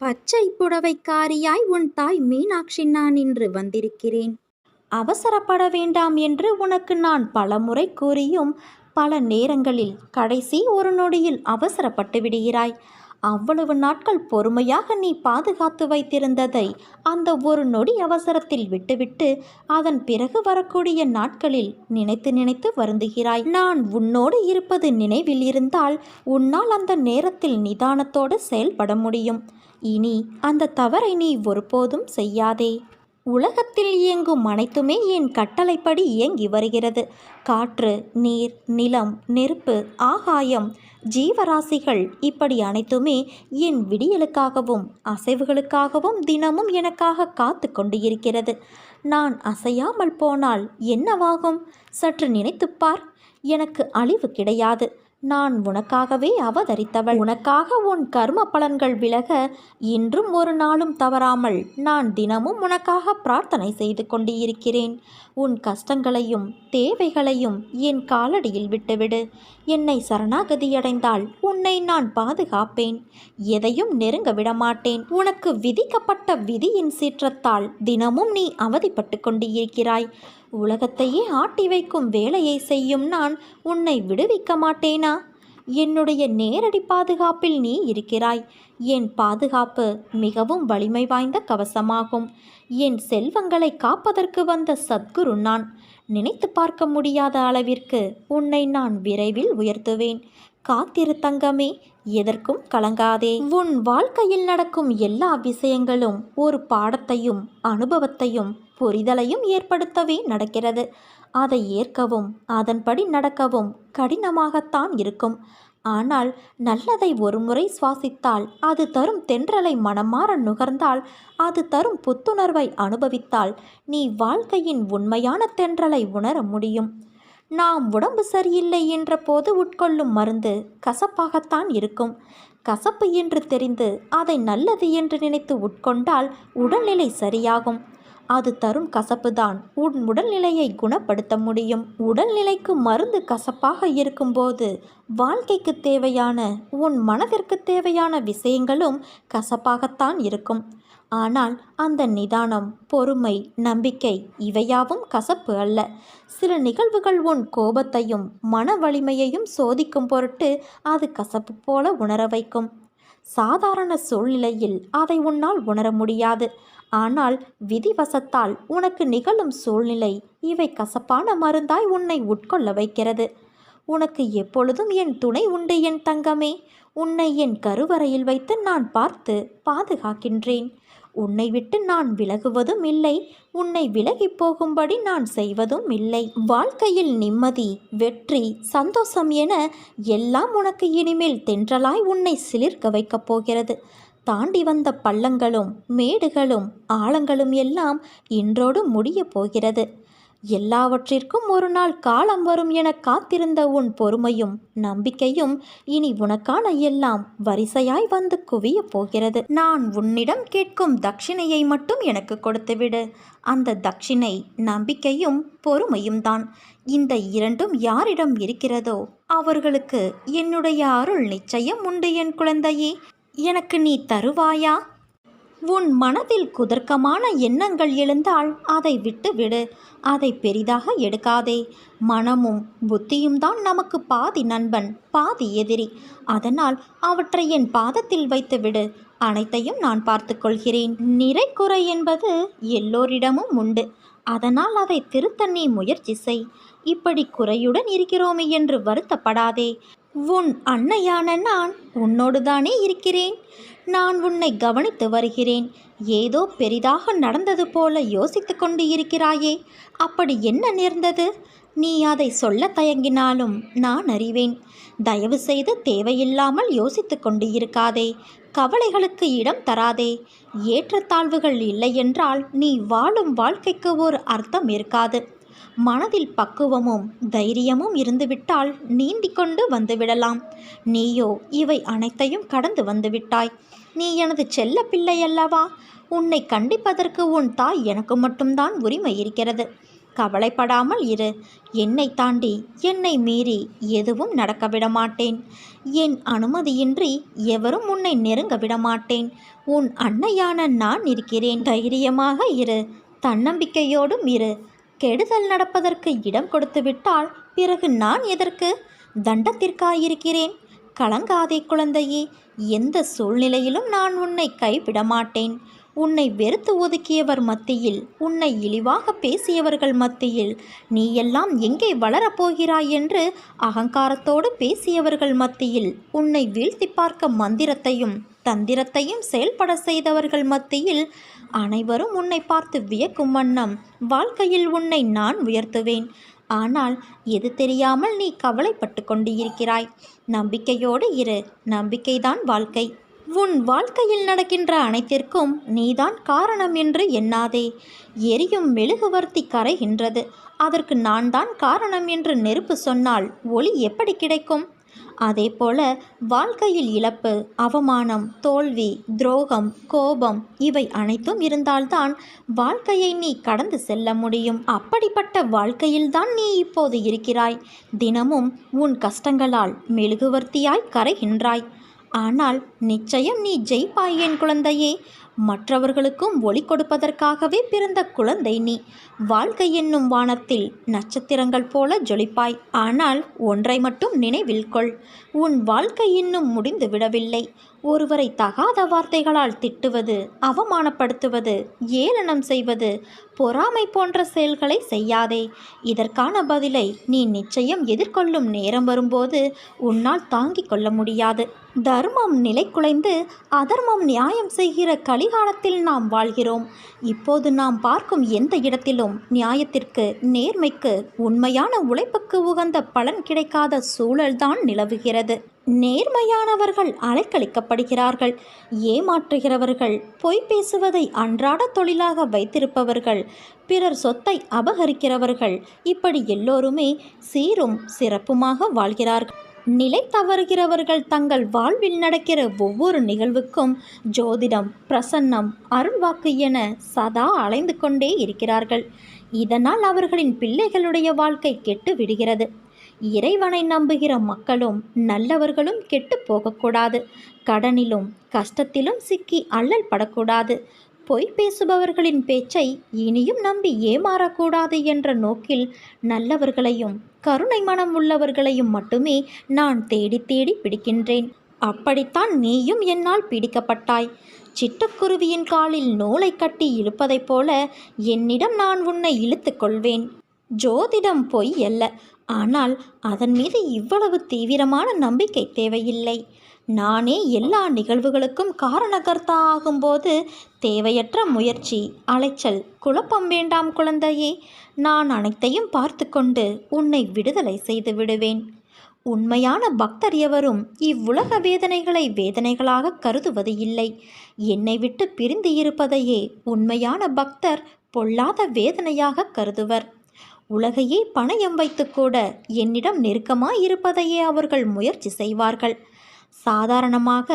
பச்சை புடவைக்காரியாய் உன் தாய் மீனாட்சி நான் இன்று வந்திருக்கிறேன். அவசரப்பட வேண்டாம் என்று உனக்கு நான் பலமுறை கூறியும் பல நேரங்களில் கடைசி ஒரு நொடியில் அவசரப்பட்டு விடுகிறாய். அவ்வளவு நாட்கள் பொறுமையாக நீ பாதுகாத்து வைத்திருந்ததை அந்த ஒரு நொடி அவசரத்தில் விட்டுவிட்டு அதன் பிறகு வரக்கூடிய நாட்களில் நினைத்து நினைத்து வருந்துகிறாய். நான் உன்னோடு இருப்பது நினைவில் இருந்தால் உன்னால் அந்த நேரத்தில் நிதானத்தோடு செயல்பட முடியும். இனி அந்த தவறை நீ ஒருபோதும் செய்யாதே. உலகத்தில் இயங்கும் அனைத்துமே என் கட்டளைப்படி இயங்கி வருகிறது. காற்று, நீர், நிலம், நெருப்பு, ஆகாயம், ஜீவராசிகள் இப்படி அனைத்துமே என் விடியலுக்காகவும் அசைவுகளுக்காகவும் தினமும் எனக்காக காத்து கொண்டு இருக்கிறது. நான் அசையாமல் போனால் என்னவாகும்? சற்று நினைத்துப்பார். எனக்கு அழிவு கிடையாது. நான் உனக்காகவே அவதரித்தவள். உனக்காக உன் கர்ம பலன்கள் விலக இன்றும் ஒரு நாளும் தவறாமல் நான் தினமும் உனக்காக பிரார்த்தனை செய்து கொண்டு இருக்கிறேன். உன் கஷ்டங்களையும் தேவைகளையும் என் காலடியில் விட்டுவிடு. என்னை சரணாகதியடைந்தால் உன்னை நான் பாதுகாப்பேன். எதையும் நெருங்க விடமாட்டேன். உனக்கு விதிக்கப்பட்ட விதியின் சீற்றத்தால் தினமும் நீ அவதிப்பட்டு கொண்டு இருக்கிறாய். உலகத்தையே ஆட்டி வைக்கும் வேலையை செய்யும் நான் உன்னை விடுவிக்க மாட்டேனா? என்னுடைய நேரடி பாதுகாப்பில் நீ இருக்கிறாய். என் பாதுகாப்பு மிகவும் வலிமை வாய்ந்த கவசமாகும். என் செல்வங்களை காப்பதற்கு வந்த சத்குரு நான். நினைத்து பார்க்க முடியாத அளவிற்கு உன்னை நான் விரைவில் உயர்த்துவேன். காத்திரு தங்கமே, எதற்கும் கலங்காதே. உன் வாழ்க்கையில் நடக்கும் எல்லா விஷயங்களும் ஒரு பாடத்தையும் அனுபவத்தையும் புரிதலையும் ஏற்படுத்தவே நடக்கிறது. அதை ஏற்கவும் அதன்படி நடக்கவும் கடினமாகத்தான் இருக்கும். ஆனால் நல்லதை ஒருமுறை சுவாசித்தால், அது தரும் தென்றலை மனமாற நுகர்ந்தால், அது தரும் புத்துணர்வை அனுபவித்தால் நீ வாழ்க்கையின் உண்மையான தென்றலை உணர முடியும். நாம் உடம்பு சரியில்லை என்ற போது உட்கொள்ளும் மருந்து கசப்பாகத்தான் இருக்கும். கசப்பு என்று தெரிந்து அதை நல்லது என்று நினைத்து உட்கொண்டால் உடல்நிலை சரியாகும். அது தரும் கசப்புதான் உன் உடல்நிலையை குணப்படுத்த முடியும். உடல்நிலைக்கு மருந்து கசப்பாக இருக்கும்போது வாழ்க்கைக்கு தேவையான உன் மனதிற்கு தேவையான விஷயங்களும் கசப்பாகத்தான் இருக்கும். ஆனால் அந்த நிதானம், பொறுமை, நம்பிக்கை இவையாவும் கசப்பு அல்ல. சில நிகழ்வுகள் உன் கோபத்தையும் மன வலிமையையும் சோதிக்கும் பொருட்டு அது கசப்பு போல உணர வைக்கும். சாதாரண சூழ்நிலையில் அதை உன்னால் உணர முடியாது. ஆனால் விதிவசத்தால் உனக்கு நிகழும் சூழ்நிலை இவை கசப்பான மருந்தாய் உன்னை உட்கொள்ள வைக்கிறது. உனக்கு எப்பொழுதும் என் துணை உண்டு என் தங்கமே. உன்னை என் கருவறையில் வைத்து நான் பார்த்து பாதுகாக்கின்றேன். உன்னை விட்டு நான் விலகுவதும் இல்லை. உன்னை விலகி போகும்படி நான் செய்வதும் இல்லை. வாழ்க்கையில் நிம்மதி, வெற்றி, சந்தோஷம் என எல்லாம் உனக்கு இனிமேல் தென்றலாய் உன்னை சிலிர்க்க வைக்கப் போகிறது. தாண்டி வந்த பள்ளங்களும் மேடுகளும் ஆழங்களும் எல்லாம் இன்றோடு முடிய போகிறது. எல்லாவற்றிற்கும் ஒரு நாள் காலம் வரும் என காத்திருந்த உன் பொறுமையும் நம்பிக்கையும் இனி உனக்கான எல்லாம் வரிசையாய் வந்து குவிய போகிறது. நான் உன்னிடம் கேட்கும் தட்சிணையை மட்டும் எனக்கு கொடுத்துவிடு. அந்த தட்சிணை நம்பிக்கையும் பொறுமையும் தான். இந்த இரண்டும் யாரிடம் இருக்கிறதோ அவர்களுக்கு என்னுடைய அருள் நிச்சயம் உண்டு என் குழந்தையே. எனக்கு நீ தருவாயா? உன் மனதில் குதர்க்கமான எண்ணங்கள் எழுந்தால் அதை விட்டுவிடு. அதை பெரிதாக எடுக்காதே. மனமும் புத்தியும் தான் நமக்கு பாதி நண்பன், பாதி எதிரி. அதனால் அவற்றை என் பாதத்தில் வைத்துவிடு. அனைத்தையும் நான் பார்த்து கொள்கிறேன். நிறை குறை என்பது எல்லோரிடமும் உண்டு. அதனால் அதை திருத்த நீ முயற்சி செய். இப்படி குறையுடன் இருக்கிறோமே என்று வருத்தப்படாதே. உன் அன்னையான நான் உன்னோடுதானே இருக்கிறேன். நான் உன்னை கவனித்து வருகிறேன். ஏதோ பெரிதாக நடந்தது போல யோசித்து கொண்டு இருக்கிறாயே, அப்படி என்ன நேர்ந்தது? நீ அதை சொல்ல தயங்கினாலும் நான் அறிவேன். தயவு செய்து தேவையில்லாமல் யோசித்து கொண்டு இருக்காதே. கவலைகளுக்கு இடம் தராதே. ஏற்றத்தாழ்வுகள் இல்லை என்றால் நீ வாழும் வாழ்க்கைக்கு ஒரு அர்த்தம் இருக்காது. மனதில் பக்குவமும் தைரியமும் இருந்துவிட்டால் நீந்திக்கொண்டு வந்துவிடலாம். நீயோ இவை அனைத்தையும் கடந்து வந்துவிட்டாய். நீ எனது செல்ல பிள்ளை அல்லவா? உன்னை கண்டிப்பதற்கு உன் தாய் எனக்கு மட்டும்தான் உரிமை இருக்கிறது. கவலைப்படாமல் இரு. என்னை தாண்டி, என்னை மீறி எதுவும் நடக்க விடமாட்டேன். என் அனுமதியின்றி எவரும் உன்னை நெருங்க விடமாட்டேன். உன் அன்னையான நான் இருக்கிறேன். தைரியமாக இரு, தன்னம்பிக்கையோடும் இரு. கெடுதல் நடப்பதற்கு இடம் கொடுத்துவிட்டால் பிறகு நான் எதற்கு? தண்டத்திற்காயிருக்கிறேன். கலங்காதே குழந்தையே, எந்த சூழ்நிலையிலும் நான் உன்னை கைவிட மாட்டேன். உன்னை வெறுத்து ஒதுக்கியவர் மத்தியில், உன்னை இழிவாக பேசியவர்கள் மத்தியில், நீ எல்லாம் எங்கே வளரப்போகிறாய் என்று அகங்காரத்தோடு பேசியவர்கள் மத்தியில், உன்னை வீழ்த்தி பார்க்க மந்திரத்தையும் தந்திரத்தையும் செயல்பட செய்தவர்கள் மத்தியில், அனைவரும் உன்னை பார்த்து வியக்கும் வண்ணம் வாழ்க்கையில் உன்னை நான் உயர்த்துவேன். ஆனால் எது தெரியாமல் நீ கவலைப்பட்டு கொண்டு இருக்கிறாய். நம்பிக்கையோடு இரு. நம்பிக்கைதான் வாழ்க்கை. உன் வாழ்க்கையில் நடக்கின்ற அனைத்திற்கும் நீதான் காரணம் என்று எண்ணாதே. எரியும் மெழுகுவர்த்தி கரைகின்றது. அதற்கு நான் தான் காரணம் என்று நெருப்பு சொன்னால் ஒளி எப்படி கிடைக்கும்? அதேபோல வாழ்க்கையில் இழப்பு, அவமானம், தோல்வி, துரோகம், கோபம் இவை அனைத்தும் இருந்தால்தான் வாழ்க்கையை நீ கடந்து செல்ல முடியும். அப்படிப்பட்ட வாழ்க்கையில்தான் நீ இப்போது இருக்கிறாய். தினமும் உன் கஷ்டங்களால் மெழுகுவர்த்தியாய் கரைகின்றாய். ஆனால் நிச்சயம் நீ ஜெயிப்பாய் என் குழந்தையே. மற்றவர்களுக்கும் ஒளி கொடுப்பதற்காகவே பிறந்த குழந்தை நீ. வாழ்க்கை என்னும் வானத்தில் நட்சத்திரங்கள் போல ஜொலிப்பாய். ஆனால் ஒன்றை மட்டும் நினைவில் கொள், உன் வாழ்க்கை இன்னும் முடிந்து விடவில்லை. ஒருவரை தகாத வார்த்தைகளால் திட்டுவது, அவமானப்படுத்துவது, ஏளனம் செய்வது, பொறாமை போன்ற செயல்களை செய்யாதே. இதற்கான பதிலை நீ நிச்சயம் எதிர்கொள்ளும் நேரம் வரும்போது உன்னால் தாங்கிக் கொள்ள முடியாது. தர்மம் நிலை குலைந்து அதர்மம் நியாயம் செய்கிற கலிகாலத்தில் நாம் வாழ்கிறோம். இப்போது நாம் பார்க்கும் எந்த இடத்திலும் நியாயத்திற்கு, நேர்மைக்கு, உண்மையான உழைப்புக்கு உகந்த பலன் கிடைக்காத சூழல்தான் நிலவுகிறது. நேர்மையானவர்கள் அலைக்கழிக்கப்படுகிறார்கள். ஏமாற்றுகிறவர்கள், பொய் பேசுவதை அன்றாட தொழிலாக வைத்திருப்பவர்கள், பிறர் சொத்தை அபகரிக்கிறவர்கள், இப்படி எல்லோருமே சீரும் சிறப்புமாக வாழ்கிறார்கள். நிலை தவறுகிறவர்கள் தங்கள் வாழ்வில் நடக்கிற ஒவ்வொரு நிகழ்வுக்கும் ஜோதிடம், பிரசன்னம், அருள்வாக்கு என சதா அலைந்து கொண்டே இருக்கிறார்கள். இதனால் அவர்களின் பிள்ளைகளுடைய வாழ்க்கை கெட்டு விடுகிறது. இறைவனை நம்புகிற மக்களும் நல்லவர்களும் கெட்டு போகக்கூடாது. கடனிலும் கஷ்டத்திலும் சிக்கி அல்லல் படக்கூடாது. பொய் பேசுபவர்களின் பேச்சை இனியும் நம்பி ஏமாறக்கூடாது என்ற நோக்கில் நல்லவர்களையும் கருணை மனம் உள்ளவர்களையும் மட்டுமே நான் தேடி தேடி பிடிக்கின்றேன். அப்படித்தான் நீயும் என்னால் பிடிக்கப்பட்டாய். சிட்டுக்குருவியின் காலில் நூலை கட்டி இழுப்பதைப் போல என்னிடம் நான் உன்னை இழுத்து கொள்வேன். ஜோதிடம் பொய் அல்ல. ஆனால் அதன் மீது இவ்வளவு தீவிரமான நம்பிக்கை தேவையில்லை. நானே எல்லா நிகழ்வுகளுக்கும் காரணகர்த்தா ஆகும்போது தேவையற்ற முயற்சி, அலைச்சல், குழப்பம் வேண்டாம் குழந்தையே. நான் அனைத்தையும் பார்த்து கொண்டு உன்னை விடுதலை செய்து விடுவேன். உண்மையான பக்தர் எவரும் இவ்வுலக வேதனைகளை வேதனைகளாக கருதுவது இல்லை. என்னை விட்டு பிரிந்து இருப்பதையே உண்மையான பக்தர் பொல்லாத வேதனையாக கருதுவர். உலகையே பணயம் வைத்து கூட என்னிடம் நெருக்கமாயிருப்பதையே அவர்கள் முயற்சி செய்வார்கள். சாதாரணமாக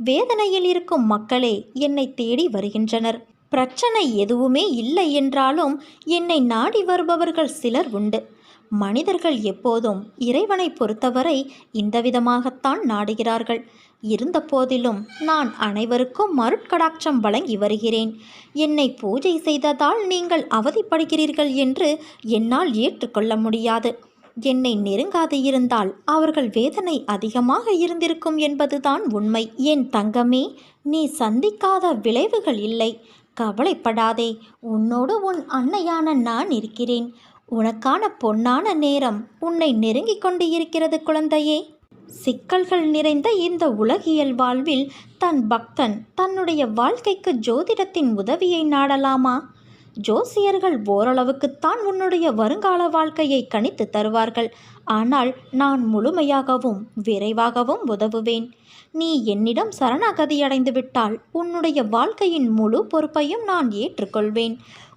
வேதனையில் இருக்கும் மக்களே என்னை தேடி வருகின்றனர். பிரச்சனை எதுவுமே இல்லை என்றாலும் என்னை நாடி வருபவர்கள் சிலர் உண்டு. மனிதர்கள் எப்போதும் இறைவனை பொறுத்தவரை இந்த விதமாகத்தான் நாடுகிறார்கள். இருந்த போதிலும் நான் அனைவருக்கும் மருட்கடாட்சம் வழங்கி வருகிறேன். என்னை பூஜை செய்ததால் நீங்கள் அவதிப்படுகிறீர்கள் என்று என்னால் ஏற்றுக்கொள்ள முடியாது. என்னை நெருங்காது இருந்தால் அவர்கள் வேதனை அதிகமாக இருந்திருக்கும் என்பதுதான் உண்மை. என் தங்கமே, நீ சந்திக்காத விளைவுகள் இல்லை. கவலைப்படாதே. உன்னோடு உன் அன்னையான நான் இருக்கிறேன். உனக்கான பொன்னான நேரம் உன்னை நெருங்கிக் கொண்டு இருக்கிறது குழந்தையே. சிக்கல்கள் நிறைந்த இந்த உலகியல் வாழ்வில் தன் பக்தன் தன்னுடைய வாழ்க்கைக்கு ஜோதிடத்தின் உதவியை நாடலாமா? ஜோசியர்கள் ஓரளவுக்குத்தான் உன்னுடைய வருங்கால வாழ்க்கையை கணித்து தருவார்கள். ஆனால் நான் முழுமையாகவும் விரைவாகவும் உதவுவேன். நீ என்னிடம் சரணாகதியடைந்து விட்டால் உன்னுடைய வாழ்க்கையின் முழு பொறுப்பையும் நான் ஏற்றுக்கொள்வேன்.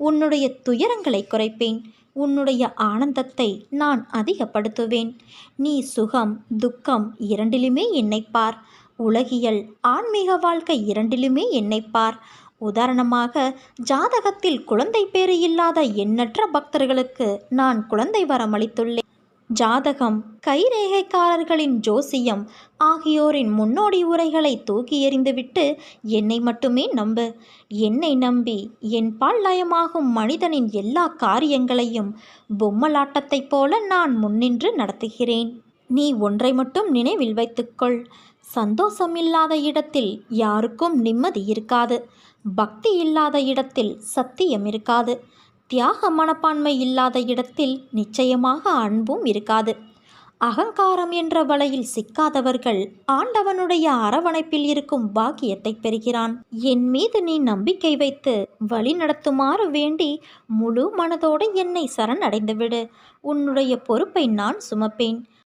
உன்னுடைய துயரங்களை குறைப்பேன். உன்னுடைய ஆனந்தத்தை நான் அதிகப்படுத்துவேன். நீ சுகம், துக்கம் இரண்டிலுமே என்னை பார். உலகியல், ஆன்மீக வாழ்க்கை இரண்டிலுமே என்னை பார். உதாரணமாக, ஜாதகத்தில் குழந்தை பேறு இல்லாத எண்ணற்ற பக்தர்களுக்கு நான் குழந்தை வரம் அளித்துள்ளேன். ஜாதகம், கைரேகைக்காரர்களின் ஜோசியம் ஆகியோரின் முன்னோடி உரைகளை தூக்கி எறிந்துவிட்டு என்னை மட்டுமே நம்பு. என்னை நம்பி என்பால் லயமாகும் மனிதனின் எல்லா காரியங்களையும் பொம்மலாட்டத்தைப் போல நான் முன்னின்று நடத்துகிறேன். நீ ஒன்றை மட்டும் நினைவில் வைத்துக்கொள். சந்தோஷம் இல்லாத இடத்தில் யாருக்கும் நிம்மதி இருக்காது. பக்தி இல்லாத இடத்தில் சத்தியம் இருக்காது. தியாக மனப்பான்மை இல்லாத இடத்தில் நிச்சயமாக அன்பும் இருக்காது. அகங்காரம் என்ற வலையில் சிக்காதவர்கள் ஆண்டவனுடைய அரவணைப்பில் இருக்கும் பாக்கியத்தை பெறுகிறான். என் மீது நீ நம்பிக்கை வைத்து வழி நடத்துமாறு வேண்டி முழு மனதோடு என்னை சரணடைந்துவிடு. உன்னுடைய பொறுப்பை நான் சுமப்பேன்.